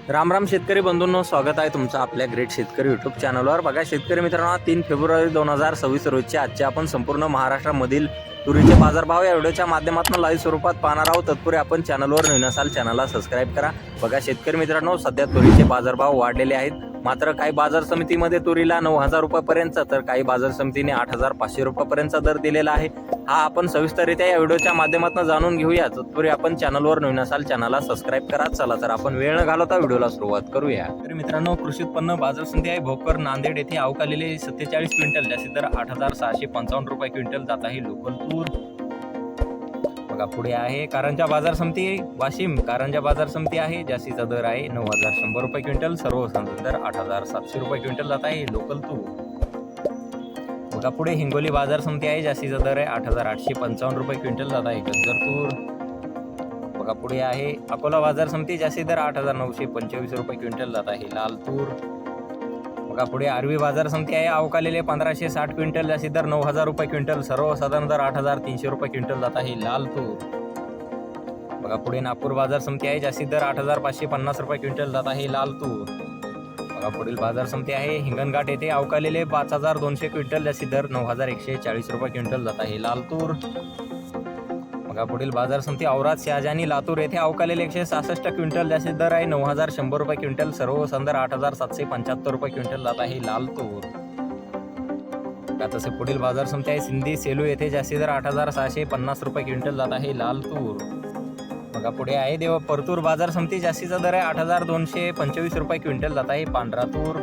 राम राम शेतकरी बंधूंनो, स्वागत आहे तुमचं आपल्या ग्रेट शेतकरी यूट्यूब चॅनलवर। बघा शेतकरी मित्रांनो, 3 फेब्रुवारी 2026 रोजचे आजचे आपण संपूर्ण महाराष्ट्रामधील तुरीचे बाजारभाव या व्हिडिओच्या माध्यमातून लाईव्ह स्वरूपात पाहणार आहोत। तत्पूर्वी आपण चॅनलवर नवीन असाल चॅनलला सबस्क्राईब करा। बघा शेतकरी मित्रांनो, सध्या तुरीचे बाजारभाव वाढलेले आहेत। मात्र काही बाजार समितीमध्ये तुरीला 9,000 रुपयापर्यंत तर काही बाजार समितीने 8,500 रुपयापर्यंत दर दिलेला आहे। हा आपण सविस्तररित्या या व्हिडिओच्या माध्यमातून जाणून घेऊया। तत्पूर्वी आपण चॅनलवर नवीन असाल चॅनलला सबस्क्राईब करा। चला तर आपण वेळ न घालवता व्हिडिओला सुरुवात करूया। तर मित्रांनो, कृषी उत्पन्न बाजार समिती आहे भोकर नांदेड येथे अवकालेले 47 क्विंटल जास्तीत दर 8,655 रुपये क्विंटल जात आहे लोकल तूर। बघा पुढे आहे कारंजा बाजार समिती वाशिम। कारंजा बाजार समिती आहे, जास्तीचा दर आहे 9,100 रुपये क्विंटल, सर्व दर 8,700 रुपये क्विंटल जात आहे लोकल तूर। बघा पुढे हिंगोली बाजार समिती आहे, जास्तीचा दर आहे 8,855 रुपये क्विंटल जात आहे गज्जर तूर। बघा पुढे आहे अकोला बाजार समिती, जास्तीत दर 8,925 रुपये क्विंटल जात आहे लाल तूर। बघा पुढे आरवी बाजार समिती आहे, अवकालेले 1,560 क्विंटल, जास्तीत दर 9,000 रुपये क्विंटल, सर्वसाधारण दर 8,300 रुपये क्विंटल जात आहे लाल तूर। बघा पुढे नागपूर बाजार समिती आहे, जास्तीत दर 8,550 रुपये क्विंटल जात आहे लाल तूर। बघा पुढील बाजार समिती आहे हिंगणघाट येथे, अवकालेले 5,200 क्विंटल, जास्तीत दर 9,140 रुपये क्विंटल जात आहे लाल तूर। बघा पुढील बाजार समिती औराद शहाजानी लातूर येथे, अवकालेले 166 क्विंटल, जास्तीत दर आहे 9,100 रुपये क्विंटल, सर्व संदर 8,775 रुपये क्विंटल जात आहे लाल तूर। बघा तसे पुढील बाजार समिती आहे सिंधी सेलू येथे, जास्तीत दर 8,650 रुपये क्विंटल जात आहे लाल तूर। बघा पुढे आहे परतूर बाजार समिती, जास्तीचा दर आहे 8,225 रुपये क्विंटल जात आहे पांढरा तूर।